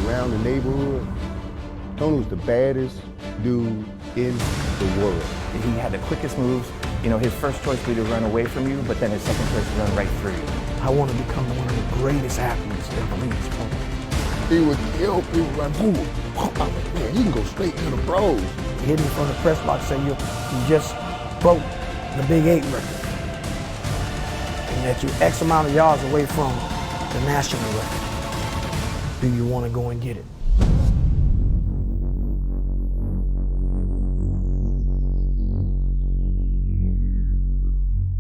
around the neighborhood. Tony was the baddest dude in the world. He had the quickest moves. You know, his first choice would be to run away from you, but then his second choice would run right through you. I want to become one of the greatest athletes ever in this sport. He would kill people like, boom. I'm like, man, you can go straight to the pros. Hit me from the press box, say you just broke the Big 8 record. And that you're X amount of yards away from the national record. Do you want to go and get it?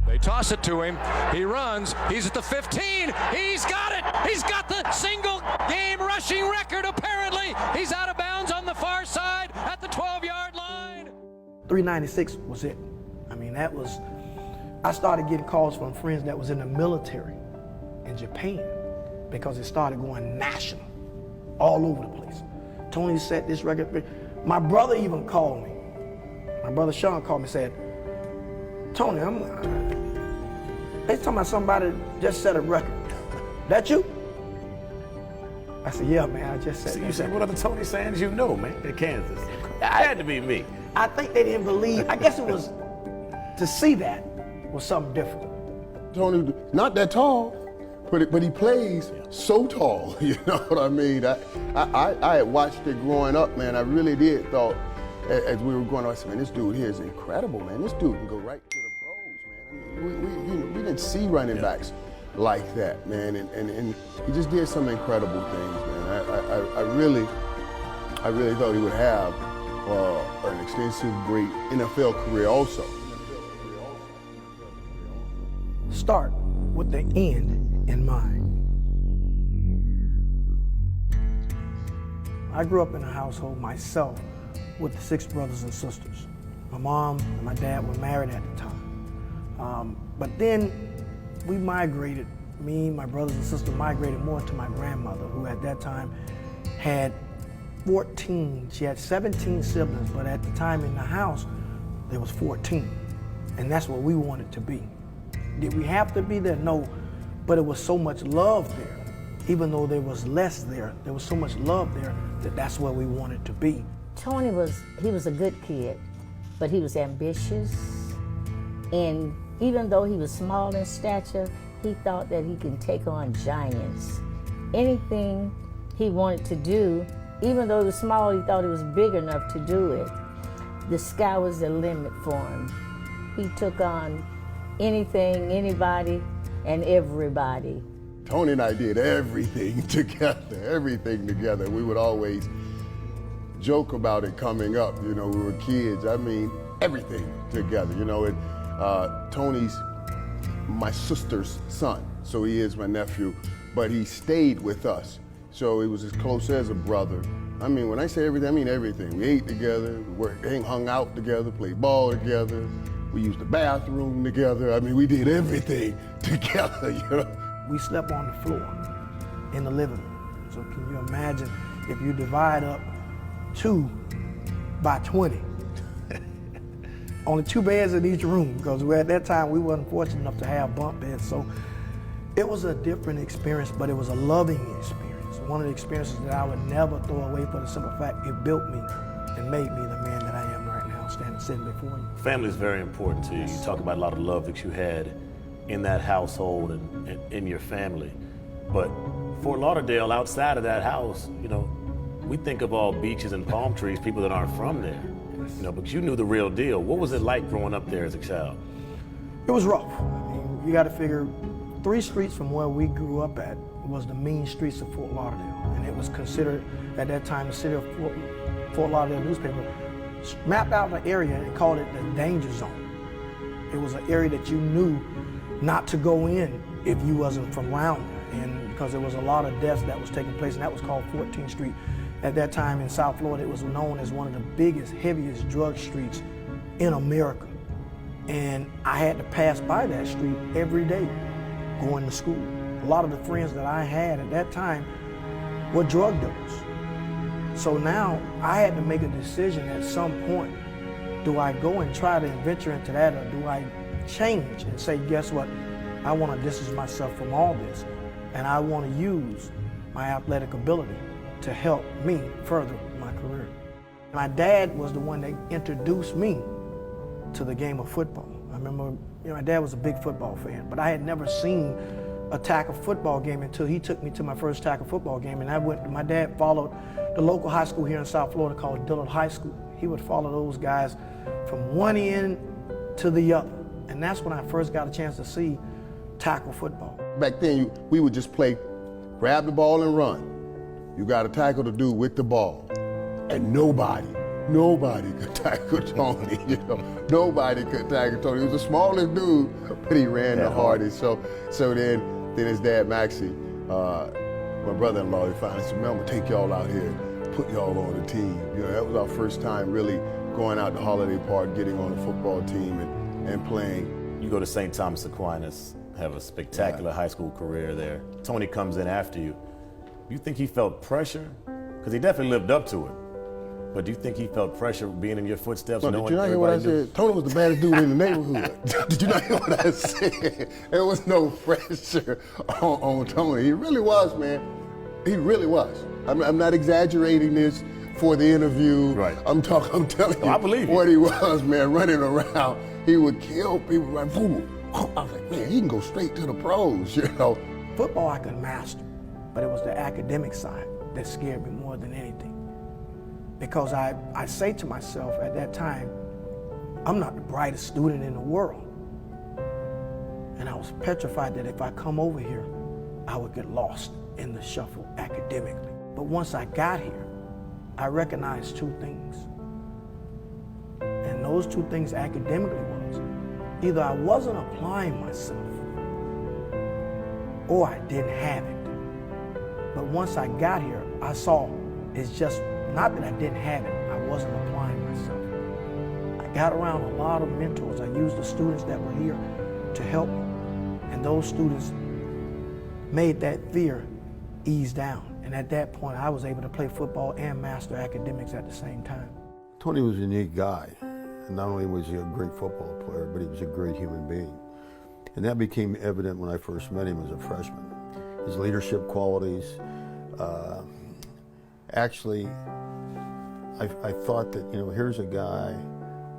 They toss it to him. He runs. He's at the 15. He's got it. He's got the single game rushing record, apparently. He's out of bounds on the far side at the 12-yard line. 396 was it. I mean, that was, I started getting calls from friends that was in the military in Japan because it started going national all over the place. Tony set this record. My brother even called me. My brother Sean called me and said, Tony, they talking about somebody just set a record. That you? I said, yeah, man, I just set So that you said, record. what other Tony Sands you know, man, in Kansas? It had to be me. I think they didn't believe, I guess it was, to see that was something different. Tony, not that tall, but he plays so tall, you know what I mean? I had watched it growing up, man. I really did thought, as we were growing up, I said, man, this dude here is incredible, man. This dude can go right to the pros, man. I mean, we didn't see running backs like that, man. And he just did some incredible things, man. I really thought he would have an extensive, great NFL career also. Start with the end in mind. I grew up in a household myself with 6 brothers and sisters. My mom and my dad were married at the time. But then we migrated, me, my brothers and sisters migrated more to my grandmother, who at that time had 14. She had 17 siblings, but at the time in the house, there was 14. And that's what we wanted to be. Did we have to be there? No, but it was so much love there. Even though there was less there was so much love there that that's where we wanted to be. Tony he was a good kid, but he was ambitious. And even though he was small in stature, he thought that he can take on giants. Anything he wanted to do, even though he was small, he thought he was big enough to do it. The sky was the limit for him. He took on anything, anybody, and everybody. Tony and I did everything together. We would always joke about it coming up, you know, we were kids. I mean, everything together, you know. Tony's my sister's son, so he is my nephew, but he stayed with us. So he was as close as a brother. I mean, when I say everything, I mean everything. We ate together, we hung out together, played ball together. We used the bathroom together. I mean, we did everything together, you know. We slept on the floor in the living room. So can you imagine if you divide up 2 by 20? Only 2 beds in each room, because at that time we wasn't fortunate enough to have bunk beds. So it was a different experience, but it was a loving experience. One of the experiences that I would never throw away for the simple fact it built me and made me the man that I am right now, sitting before you. Family is very important to you. You talk about a lot of love that you had in that household and in your family. But Fort Lauderdale, outside of that house, you know, we think of all beaches and palm trees, people that aren't from there. You know, but you knew the real deal. What was it like growing up there as a child? It was rough. I mean, you got to figure 3 streets from where we grew up at was the mean streets of Fort Lauderdale. And it was considered, at that time, the city of Fort Lauderdale newspaper mapped out the area and called it the danger zone. It was an area that you knew not to go in if you wasn't from around there. And because there was a lot of deaths that was taking place, and that was called 14th Street. At that time in South Florida, it was known as one of the biggest, heaviest drug streets in America. And I had to pass by that street every day going to school. A lot of the friends that I had at that time were drug dealers. So now I had to make a decision at some point. Do I go and try to venture into that, or do I change and say, guess what? I want to distance myself from all this, and I want to use my athletic ability to help me further my career. My dad was the one that introduced me to the game of football. I remember, my dad was a big football fan, but I had never seen a tackle football game until he took me to my first tackle football game. And my dad followed the local high school here in South Florida called Dillard High School. He would follow those guys from one end to the other. And that's when I first got a chance to see tackle football. Back then, we would just play, grab the ball and run. You got a tackle to do with the ball. And nobody could tackle Tony. Nobody could tackle Tony. He was the smallest dude, but he ran the hardest. So then his dad, Maxie, my brother-in-law, he finally said, man, I'm gonna take y'all out here, put y'all on the team. That was our first time really going out to Holiday Park, getting on the football team and playing. You go to St. Thomas Aquinas, have a spectacular high school career there. Tony comes in after you. You think he felt pressure? Because he definitely lived up to it. But do you think he felt pressure being in your footsteps? No, did you not hear what I said? Tony was the baddest dude in the neighborhood. Did you not hear what I said? There was no pressure on Tony. He really was, man. He really was. I'm not exaggerating this for the interview. Right. I'm telling you, I believe what he was, man, running around. He would kill people. Right? I was like, man, he can go straight to the pros, Football I could master, but it was the academic side that scared me more than anything. Because I say to myself at that time, I'm not the brightest student in the world. And I was petrified that if I come over here, I would get lost in the shuffle academically. But once I got here, I recognized two things. And those two things academically was, either I wasn't applying myself or I didn't have it. But once I got here, I saw it's just not that I didn't have it, I wasn't applying myself. I got around a lot of mentors. I used the students that were here to help me. And those students made that fear ease down. And at that point, I was able to play football and master academics at the same time. Tony was a unique guy. And not only was he a great football player, but he was a great human being. And that became evident when I first met him as a freshman. His leadership qualities, actually, I thought that, here's a guy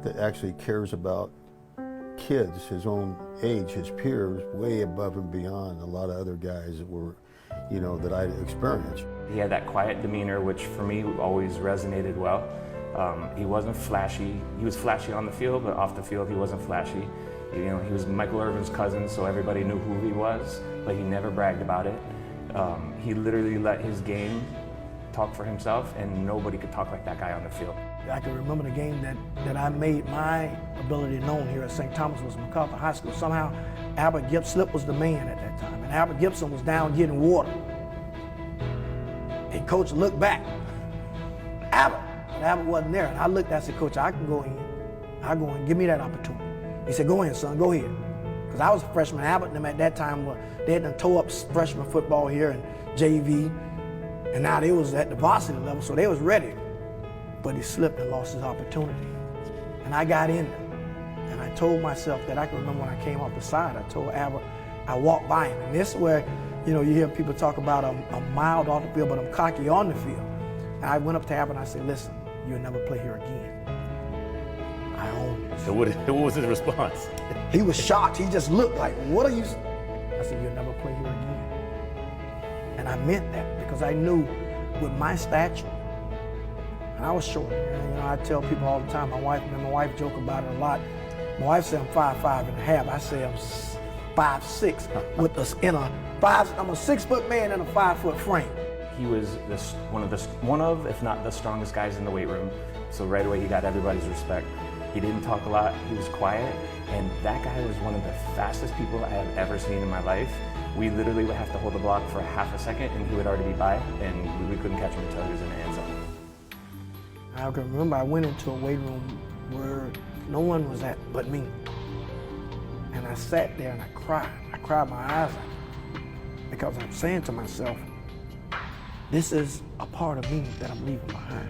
that actually cares about kids his own age, his peers, way above and beyond a lot of other guys that were, that I'd experienced. He had that quiet demeanor, which for me always resonated well. He wasn't flashy. He was flashy on the field, but off the field he wasn't flashy. He was Michael Irvin's cousin, so everybody knew who he was, but he never bragged about it. He literally let his game talk for himself, and nobody could talk like that guy on the field. I can remember the game that I made my ability known here at St. Thomas was MacArthur High School. Somehow, Albert Slip was the man at that time, and Albert Gibson was down getting water. And Coach looked back, Albert, but Albert wasn't there. And I looked, I said, Coach, I can go in. I'll go in, give me that opportunity. He said, go in, son, go ahead. Because I was a freshman. Albert and them at that time, they had done tore up freshman football here and JV. And now they was at the varsity level, so they was ready. But he slipped and lost his opportunity. And I got in there. And I told myself that I can remember when I came off the side, I told Albert, I walked by him. And this is where, you hear people talk about I'm mild off the field, but I'm cocky on the field. And I went up to Albert and I said, listen, you'll never play here again. I own this. So what was his response? He was shocked. He just looked like, what are you? I said, you'll never play here again. And I meant that because I knew with my stature, and I was short. And, I tell people all the time, my wife joke about it a lot. My wife said I'm 5'5.5". I say I'm 5'6" with I'm a 6 foot man in a 5 foot frame. He was one of, if not the strongest guys in the weight room. So right away he got everybody's respect. He didn't talk a lot, he was quiet, and that guy was one of the fastest people I have ever seen in my life. We literally would have to hold the block for half a second and he would already be by, and we couldn't catch him until he was in the end zone. I can remember I went into a weight room where no one was at but me. And I sat there and I cried. I cried my eyes out because I'm saying to myself, this is a part of me that I'm leaving behind.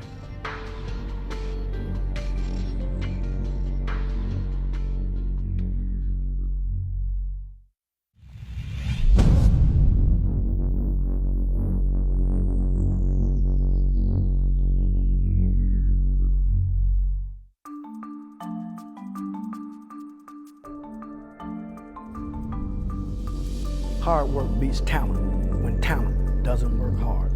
hard work beats talent when talent doesn't work hard.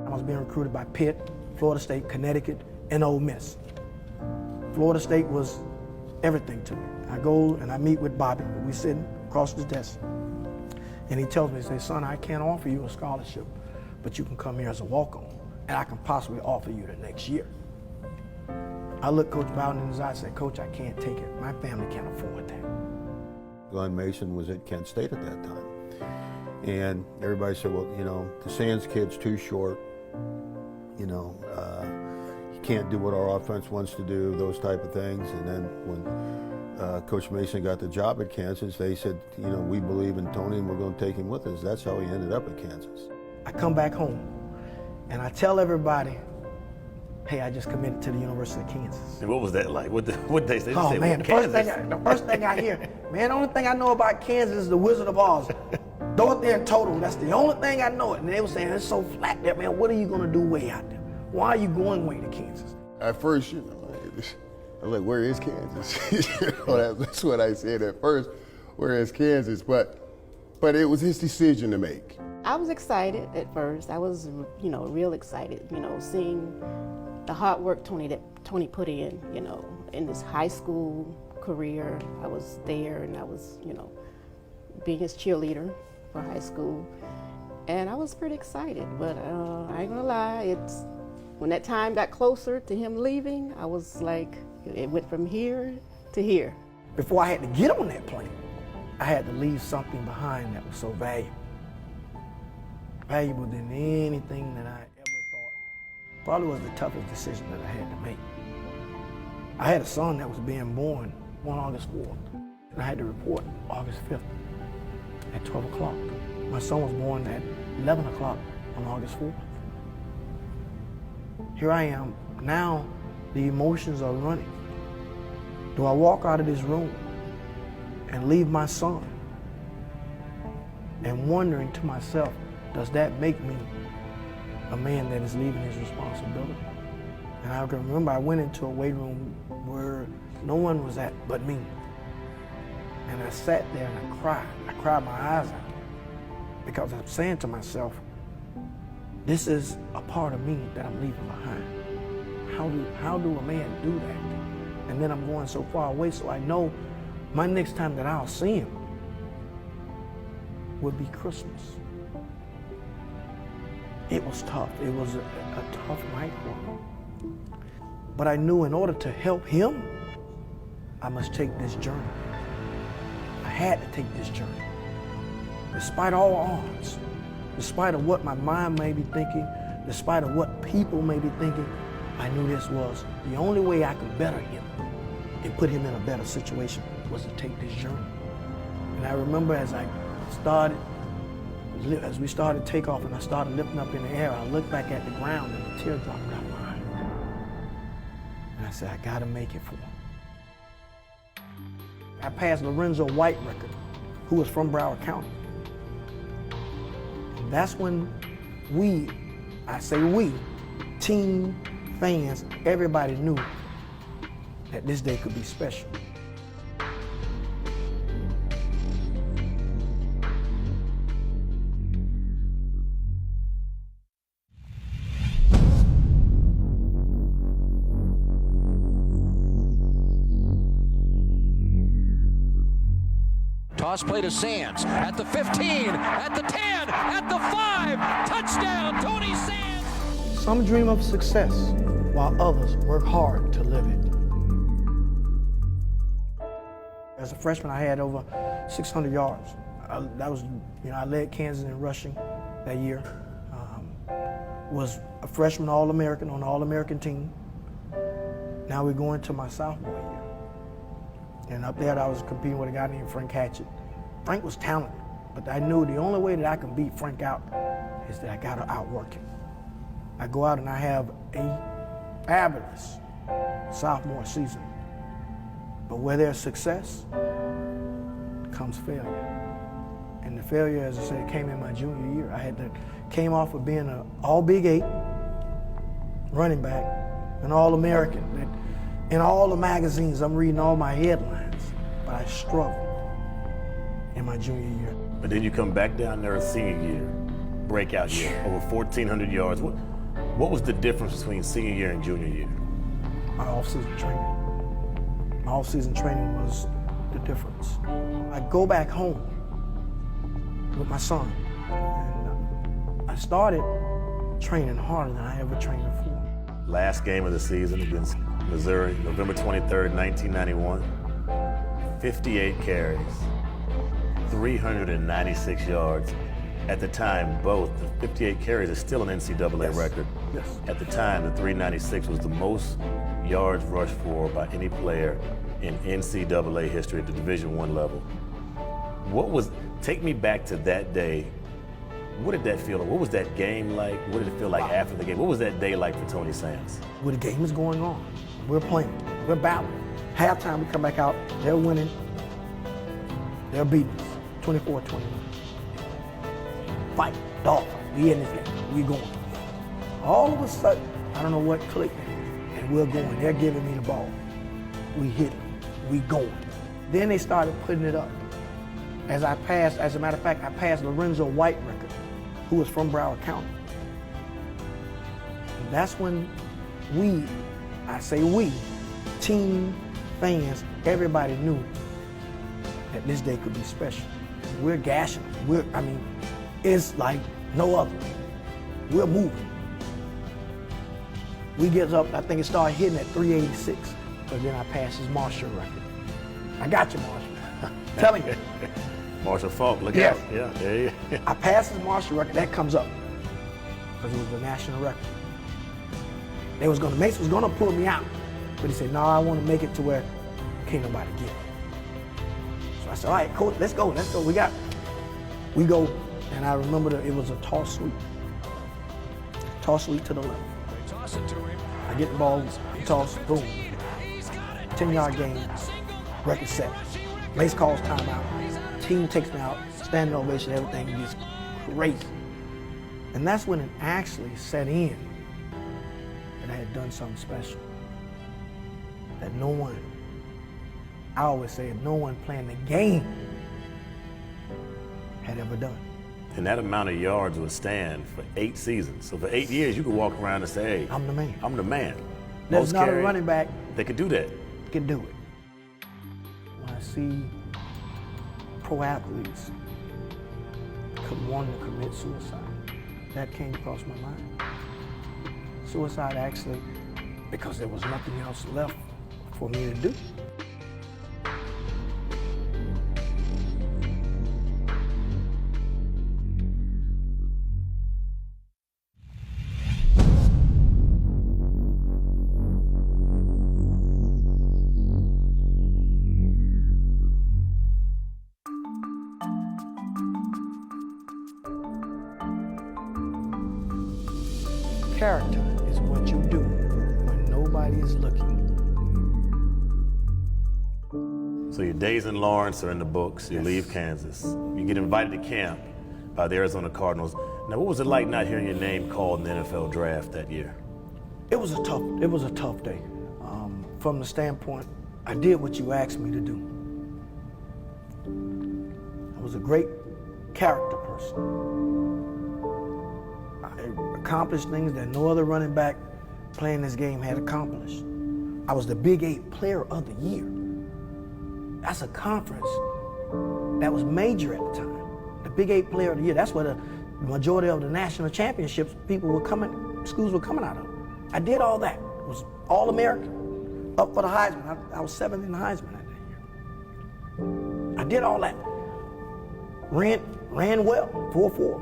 I was being recruited by Pitt, Florida State, Connecticut, and Ole Miss. Florida State was everything to me. I go and I meet with Bobby. We sit across his desk. And he tells me, he says, son, I can't offer you a scholarship, but you can come here as a walk-on, and I can possibly offer you the next year. I looked Coach Bowden in his eye and said, Coach, I can't take it. My family can't afford that. Glenn Mason was at Kent State at that time. And everybody said, well, you know, the Sands kid's too short. You know, he can't do what our offense wants to do, those type of things. And then when Coach Mason got the job at Kansas, they said, you know, we believe in Tony and we're going to take him with us. That's how he ended up at Kansas. I come back home and I tell everybody, hey, I just committed to the University of Kansas. And what was that like? What they say? Oh man, the first thing I hear, man, the only thing I know about Kansas is the Wizard of Oz. Dorothy and Totem, that's the only thing I know. And they were saying, it's so flat there, man, what are you gonna do way out there? Why are you going way to Kansas? At first, you know, I was like, where is Kansas? You know, that's what I said at first, where is Kansas? But it was his decision to make. I was excited at first. I was, you know, real excited, you know, seeing the hard work Tony put in, you know, in his high school career. I was there and I was, you know, being his cheerleader for high school. And I was pretty excited, but I ain't gonna lie, when that time got closer to him leaving, I was like, it went from here to here. Before I had to get on that plane, I had to leave something behind that was so valuable. Valuable than anything that I ever thought. Probably was the toughest decision that I had to make. I had a son that was being born on August 4th, and I had to report August 5th at 12 o'clock. My son was born at 11 o'clock on August 4th. Here I am, now the emotions are running. Do I walk out of this room and leave my son and wondering to myself, does that make me a man that is leaving his responsibility? And I can remember I went into a weight room where no one was at but me. And I sat there and I cried. I cried my eyes out because I'm saying to myself, this is a part of me that I'm leaving behind. How do a man do that? And then I'm going so far away, so I know my next time that I'll see him will be Christmas. It was tough. It was a tough night for him. But I knew in order to help him, I must take this journey. I had to take this journey. Despite all odds, despite of what my mind may be thinking, despite of what people may be thinking, I knew this was the only way I could better him and put him in a better situation was to take this journey. And I remember as we started takeoff and I started lifting up in the air, I looked back at the ground and a tear dropped down my eye. And I said, I gotta make it for him. I passed Lorenzo White record, who was from Broward County. And that's when I say we, team, fans, everybody knew that this day could be special. Toss play to Sands at the 15, at the 10, at the 5. Touchdown, Tony Sands. Some dream of success while others work hard to live it. As a freshman, I had over 600 yards. I led Kansas in rushing that year. Was a freshman All-American on the All-American team. Now we're going to my sophomore year. And up there, I was competing with a guy named Frank Hatchett. Frank was talented, but I knew the only way that I can beat Frank out is that I got to outwork him. I go out and I have a fabulous sophomore season. But where there's success, comes failure. And the failure, as I said, came in my junior year. Came off of being an all Big 8 running back, an All-American. In all the magazines, I'm reading all my headlines. but I struggled in my junior year. But then you come back down there senior year, breakout year, over 1,400 yards. What was the difference between senior year and junior year? My off-season training. My off-season training was the difference. I go back home with my son, and I started training harder than I ever trained before. Last game of the season against Missouri, November 23rd, 1991. 58 carries, 396 yards. At the time, both the 58 carries is still an NCAA record. Yes. At the time, the 396 was the most yards rushed for by any player in NCAA history at the Division I level. Take me back to that day. What did that feel like? What was that game like? What did it feel like after the game? What was that day like for Tony Sands? Well, the game is going on. We're playing. We're battling. Halftime, we come back out. They're winning. They're beating us. 24-21. Fight. Dog. We in this game. We going. All of a sudden, I don't know what clicked, and we're going. They're giving me the ball. We hit it. We going. Then they started putting it up. As I passed, as a matter of fact, I passed Lorenzo White record, who was from Broward County. And that's when I say we, team, fans, everybody knew that this day could be special. We're gashing. It's like no other. We're moving. We get up, I think it started hitting at 386, but then I passed his Marshall record. I got you, Marshall. Telling you. Marshall Falk, look Yes. out. Yeah. I passed his Marshall record, that comes up, because it was the national record. Mason was gonna pull me out, but he said, no, I want to make it to where can't nobody get it. So I said, all right, coach, let's go. We go, and I remember it was a toss sweep. Toss sweep to the left. They toss it to him. I get the ball, toss, boom. He's got it. 10-yard game, record set. Mace calls timeout. Team takes me out, standing ovation, everything gets crazy. And that's when it actually set in that I had done something special. That no one, I always say, no one playing the game had ever done. And that amount of yards would stand for 8 seasons. So for 8 years, you could walk around and say, hey, I'm the man. I'm the man. There's Most not carry, a running back They could do that. that can do it. When I see pro athletes wanting to commit suicide, that came across my mind. Suicide actually, because there was nothing else left for me to do. Character is what you do when nobody is looking. So your days in Lawrence are in the books. You leave Kansas. You get invited to camp by the Arizona Cardinals. Now, what was it like not hearing your name called in the NFL draft that year? It was a tough day. From the standpoint, I did what you asked me to do. I was a great character person. I accomplished things that no other running back playing this game had accomplished. I was the Big 8 Player of the Year. That's a conference that was major at the time. The Big 8 Player of the Year, that's where the majority of the national championships schools were coming out of. I did all that. It was All-American, up for the Heisman. I was 7th in the Heisman that year. I did all that. Ran well, 4.4.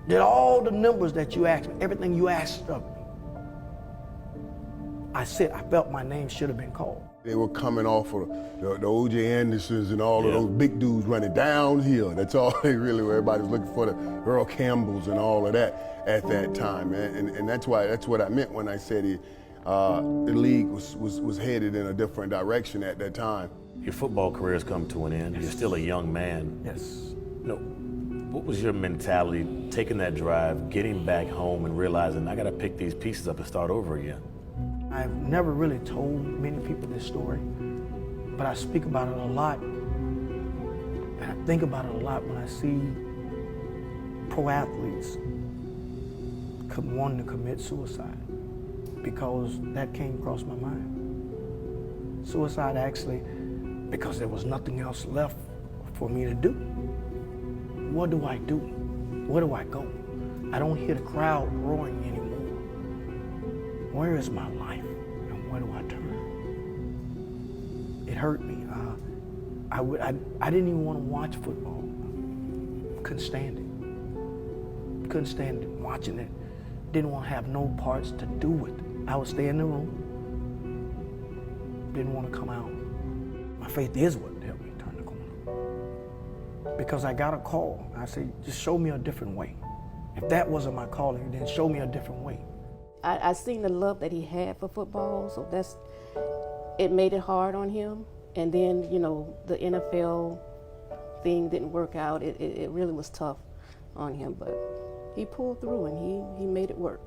Did all the numbers that you asked me, everything you asked of me. I felt my name should have been called. They were coming off of the O.J. Andersons and all of those big dudes running downhill. That's all they really were. Everybody was looking for the Earl Campbells and all of that at that time, man. And that's what I meant when I said the league was headed in a different direction at that time. Your football career has come to an end. You're still a young man. Yes. What was your mentality taking that drive, getting back home and realizing I got to pick these pieces up and start over again? I've never really told many people this story, but I speak about it a lot, and I think about it a lot when I see pro athletes wanting to commit suicide, because that came across my mind. Suicide actually, because there was nothing else left for me to do. What do I do? Where do I go? I don't hear the crowd roaring anymore. Where is my life, and where do I turn? It hurt me. I didn't even want to watch football. Couldn't stand it. Couldn't stand it, watching it. Didn't want to have no parts to do with it. I would stay in the room. Didn't want to come out. My faith is what helped me turn the corner. Because I got a call. I said, just show me a different way. If that wasn't my calling, then show me a different way. I seen the love that he had for football, so it made it hard on him. And then, you know, the NFL thing didn't work out. It really was tough on him, but he pulled through and he made it work.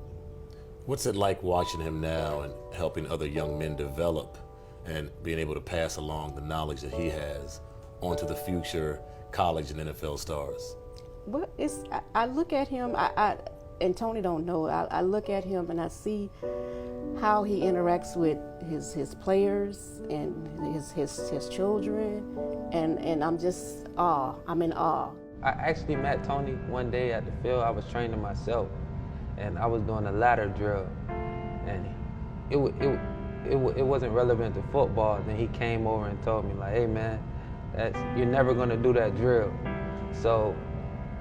What's it like watching him now and helping other young men develop and being able to pass along the knowledge that he has onto the future college and NFL stars? Well, I look at him, and Tony don't know, I look at him and I see how he interacts with his players and his children, and I'm just I'm in awe. I actually met Tony one day at the field. I was training myself, and I was doing a ladder drill, and it wasn't relevant to football. Then he came over and told me, like, hey man, you're never gonna do that drill, so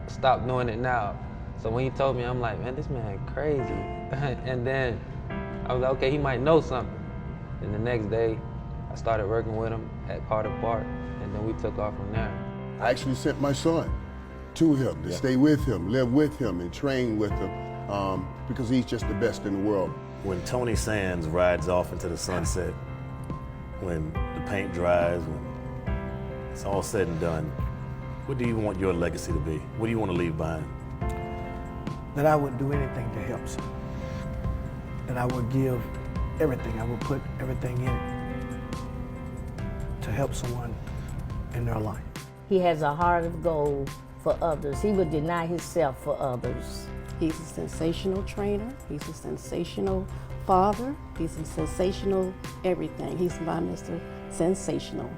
stop doing it now. So when he told me, I'm like, man, this man crazy. And then I was like, okay, he might know something. And the next day, I started working with him at Carter Park, and then we took off from there. I actually sent my son to him to stay with him, live with him, and train with him because he's just the best in the world. When Tony Sands rides off into the sunset, when the paint dries, when it's all said and done, what do you want your legacy to be? What do you want to leave behind? That I would do anything to help someone. That I would give everything. I would put everything in it to help someone in their life. He has a heart of gold for others. He would deny himself for others. He's a sensational trainer. He's a sensational father. He's a sensational everything. He's my Mr. Sensational.